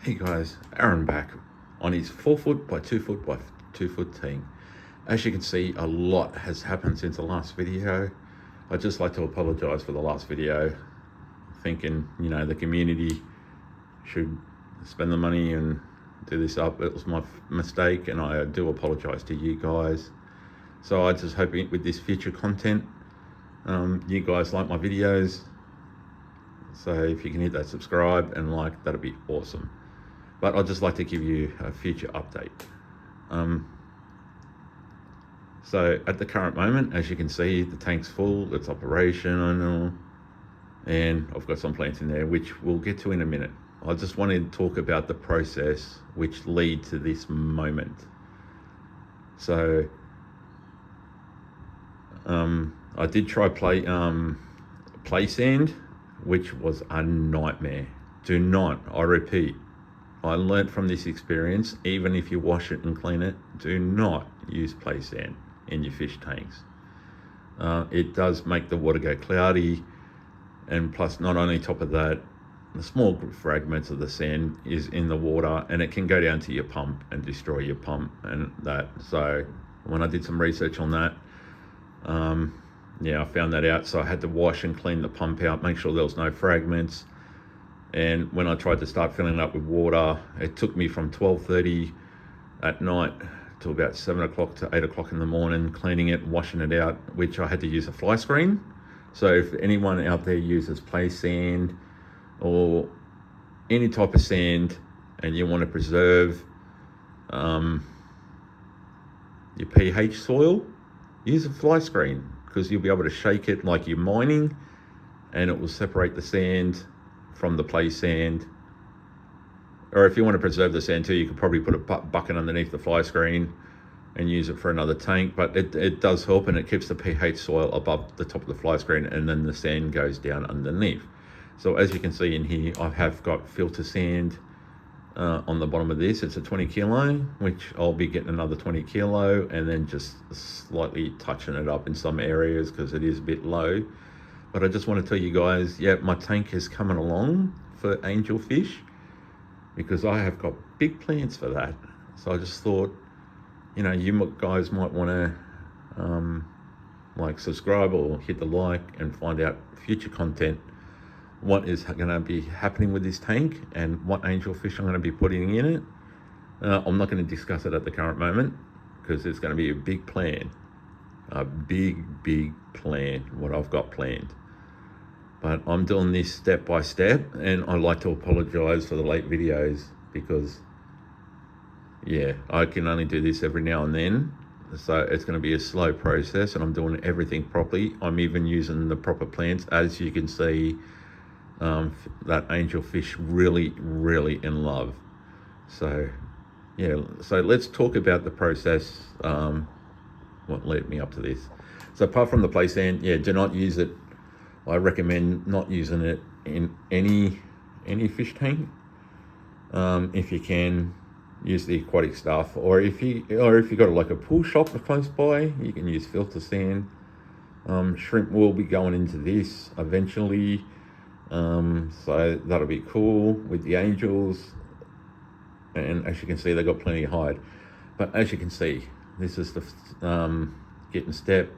Hey guys, Aaron back on his 4 foot by 2 foot by 2 foot tank. As you can see, a lot has happened since the last video. I'd just like to apologize for the last video, thinking, the community should spend the money and do this up. It was my mistake, and I do apologize to you guys. So I just hope with this future content, you guys like my videos. So if you can hit that subscribe and like, that'd be awesome. But I'd just like to give you a future update. So at the current moment, as you can see, the tank's full, it's operational, and I've got some plants in there, which we'll get to in a minute. I just wanted to talk about the process which lead to this moment. So I did try play sand, which was a nightmare. Do not, I repeat, I learnt from this experience, even if you wash it and clean it, do not use play sand in your fish tanks. It does make the water go cloudy, and plus, not only top of that, the small fragments of the sand is in the water, and it can go down to your pump and destroy your pump and that. So when I did some research on that, I found that out. So I had to wash and clean the pump out, make sure there was no fragments. And when I tried to start filling it up with water, it took me from 12:30 at night to about 7 o'clock to 8 o'clock in the morning, cleaning it, washing it out, which I had to use a fly screen. So if anyone out there uses play sand or any type of sand, and you want to preserve your pH soil, use a fly screen, because you'll be able to shake it like you're mining, and it will separate the sand from the play sand. Or if you want to preserve the sand too, you could probably put a bucket underneath the fly screen and use it for another tank. But it does help, and it keeps the pH soil above the top of the fly screen, and then the sand goes down underneath. So as you can see in here, I have got filter sand on the bottom of this. It's a 20 kilo, which I'll be getting another 20 kilo, and then just slightly touching it up in some areas because it is a bit low. But I just want to tell you guys, my tank is coming along for angelfish, because I have got big plans for that. So I just thought, you guys might want to subscribe or hit the like and find out future content, what is going to be happening with this tank and what angelfish I'm going to be putting in it. I'm not going to discuss it at the current moment, because it's going to be a big plan, a big plan, what I've got planned. But I'm doing this step by step, and I'd like to apologize for the late videos, because I can only do this every now and then. So it's going to be a slow process, and I'm doing everything properly. I'm even using the proper plants. As you can see, that angelfish really in love. So so let's talk about the process, what led me up to this. So apart from the play sand, do not use it. I recommend not using it in any fish tank. If you can, use the aquatic stuff, or if you got like a pool shop close by, you can use filter sand. Shrimp will be going into this eventually, so that'll be cool with the angels. And as you can see, they got plenty of hide. But as you can see, this is the getting step.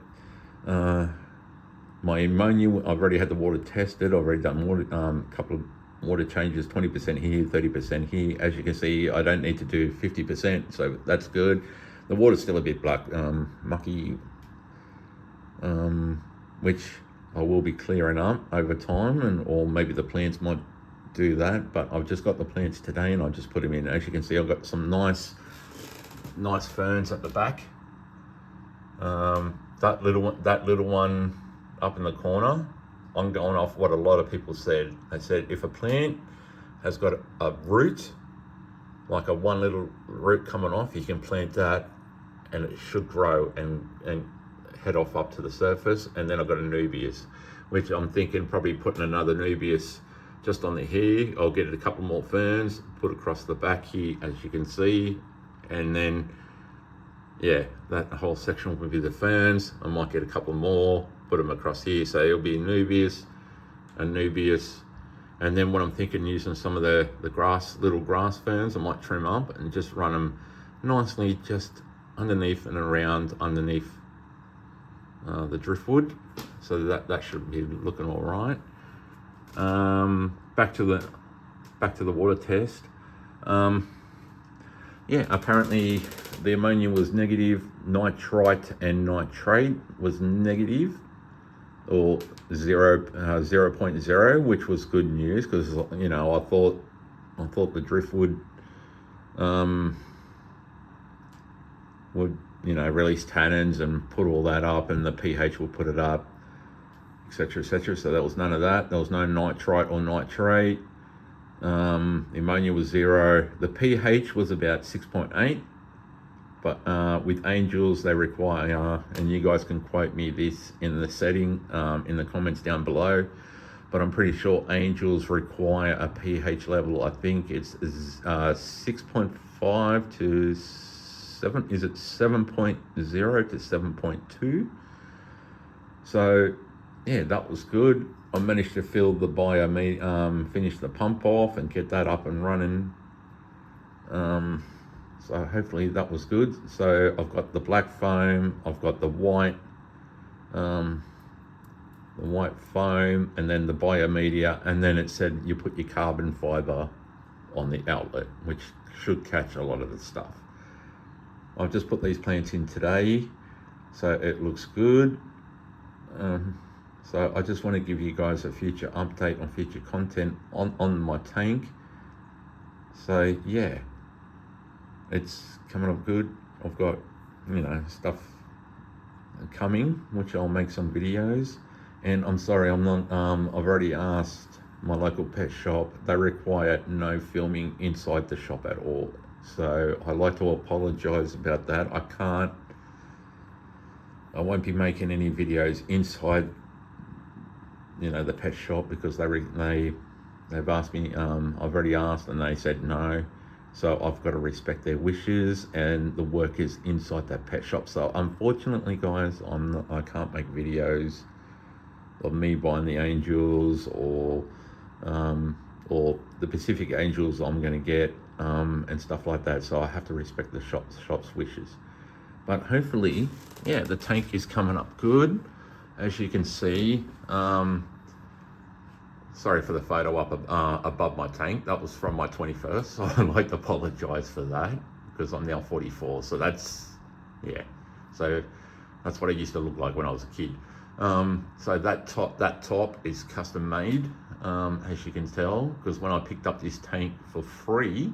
My ammonia, I've already had the water tested. I've already done water, couple of water changes, 20% here, 30% here. As you can see, I don't need to do 50%, so that's good. The water's still a bit black, mucky, which I will be clearing up over time, or maybe the plants might do that. But I've just got the plants today, and I'll just put them in. As you can see, I've got some nice ferns at the back. That little one up in the corner, I'm going off what a lot of people said. They said if a plant has got a root, like one little root coming off, you can plant that, and it should grow and head off up to the surface. And then I've got a nubius, which I'm thinking probably putting another nubius just on the here. I'll get a couple more ferns, put across the back here, as you can see, and then that whole section will be the ferns. I might get a couple more, put them across here, so it'll be a nubius, And then what I'm thinking, using some of the little grass ferns, I might trim up and just run them nicely just underneath and around underneath the driftwood. So that should be looking all right. Back to the water test. Yeah, apparently the ammonia was negative, nitrite and nitrate was negative, or 0.0, which was good news, because you know, I thought the driftwood would, you know, release tannins and put all that up, and the pH will put it up, etc., etc. So there was none of that. There was no nitrite or nitrate. Ammonia was 0. The pH was about 6.8, but with Angels they require, and you guys can quote me this in the setting in the comments down below, but I'm pretty sure Angels require a pH level, I think it's 6.5 to 7, is it 7.0 to 7.2? So yeah, that was good. I managed to fill the finish the pump off and get that up and running. So hopefully that was good. So I've got the black foam, I've got the white foam, and then the biomedia, and then it said you put your carbon fiber on the outlet, which should catch a lot of the stuff. I've just put these plants in today, so it looks good. So I just want to give you guys a future update on future content on my tank. So yeah, it's coming up good. I've got, you know, stuff coming, which I'll make some videos. And I'm sorry, I'm not, I've already asked my local pet shop. They require no filming inside the shop at all. So I'd like to apologize about that. I won't be making any videos inside, you know, the pet shop, because they've asked me. I've already asked and they said no, so I've got to respect their wishes, and the work is inside that pet shop. So unfortunately guys, I can't make videos of me buying the Angels or the Pacific Angels I'm going to get, and stuff like that. So I have to respect the shop's wishes. But hopefully, yeah, the tank is coming up good. As you can see, sorry for the photo up above my tank. That was from my 21st, so I'd like to apologize for that, because I'm now 44. So that's, yeah. So that's what I used to look like when I was a kid. So that top is custom made, as you can tell, because when I picked up this tank for free,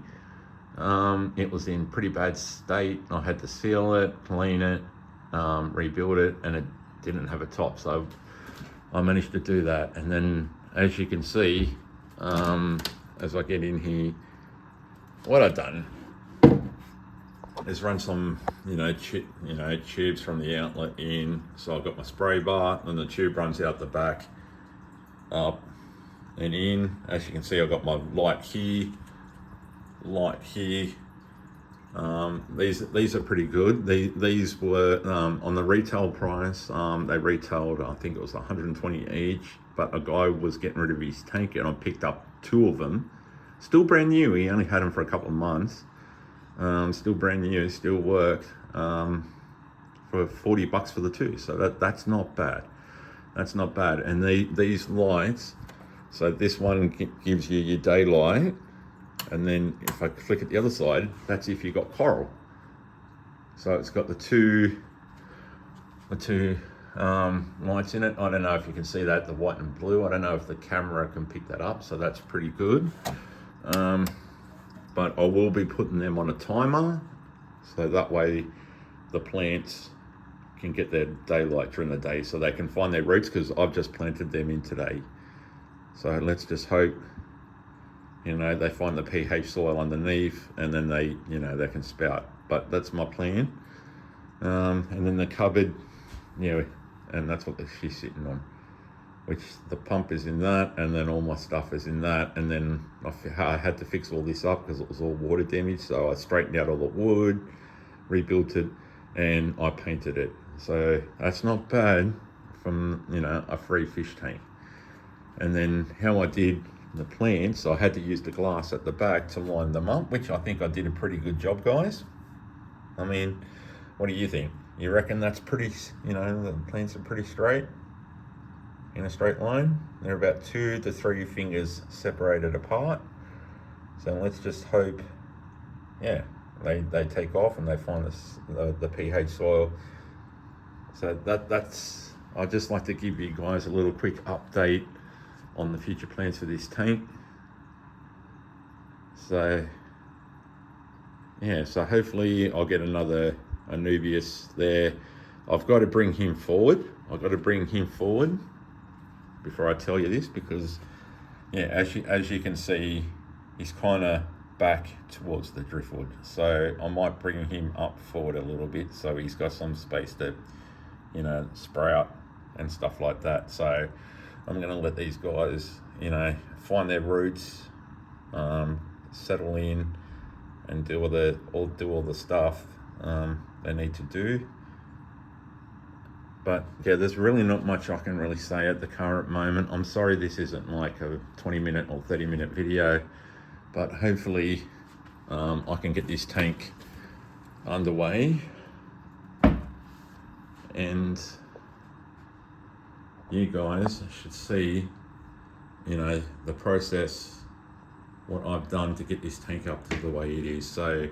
it was in pretty bad state. I had to seal it, clean it, rebuild it, and it didn't have a top. So I managed to do that. And then, as you can see, as I get in here, what I've done is run some, tubes from the outlet in. So I've got my spray bar, and the tube runs out the back, up and in. As you can see, I've got my light here. These are pretty good. These were on the retail price. They retailed, I think it was 120 each, but a guy was getting rid of his tank, and I picked up 2 of them. Still brand new. He only had them for a couple of months. Still brand new, still worked, for $40 for the 2. So that's not bad. That's not bad. And these lights, so this one gives you your daylight, and then if I flick at the other side, that's if you got coral. So it's got the two lights in it. I don't know if you can see that, the white and blue. I don't know if the camera can pick that up, so that's pretty good. But I will be putting them on a timer, so that way the plants can get their daylight during the day, so they can find their roots, because I've just planted them in today. So let's just hope, they find the pH soil underneath, and then they can spout. But that's my plan. And then the cupboard, and that's what she's sitting on, which the pump is in that, and then all my stuff is in that. And then I had to fix all this up because it was all water damage. So I straightened out all the wood, rebuilt it, and I painted it. So that's not bad from, a free fish tank. And then how I did the plants, I had to use the glass at the back to line them up, which I think I did a pretty good job, guys. I mean, what do you think? You reckon that's pretty, you know, the plants are pretty straight, in a straight line? They're about 2 to 3 fingers separated apart. So let's just hope, yeah, they take off and they find the pH soil. So that's, I'd just like to give you guys a little quick update on the future plans for this tank. So yeah, so hopefully I'll get another Anubias there. I've got to bring him forward. I've got to bring him forward before I tell you this, because yeah, as you can see, he's kind of back towards the driftwood. So I might bring him up forward a little bit so he's got some space to, you know, sprout and stuff like that. So I'm going to let these guys, you know, find their roots, settle in, and do all the stuff they need to do. But yeah, there's really not much I can really say at the current moment. I'm sorry this isn't like a 20-minute or 30-minute video, but hopefully I can get this tank underway, and you guys should see, you know, the process, what I've done to get this tank up to the way it is. So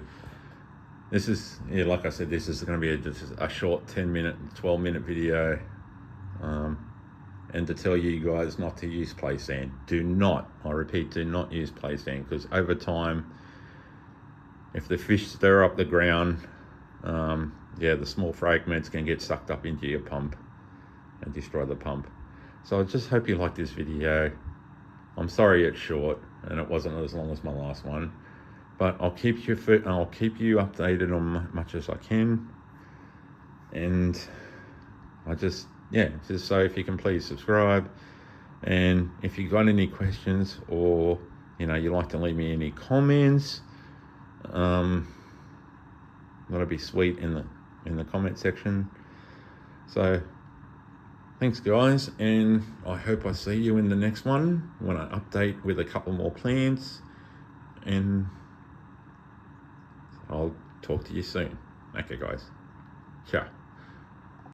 this is, yeah, like I said, this is going to be just a short 10-minute, 12-minute video, and to tell you guys not to use play sand. Do not, I repeat, do not use play sand, because over time, if the fish stir up the ground, yeah, the small fragments can get sucked up into your pump and destroy the pump. So I just hope you like this video. I'm sorry it's short and it wasn't as long as my last one, but I'll keep you updated on much as I can. And I just, yeah, just so if you can please subscribe, and if you got any questions, or you know, you like to leave me any comments, that'll be sweet in the comment section. So thanks guys, and I hope I see you in the next one when I update with a couple more plants, and I'll talk to you soon. Okay guys, ciao.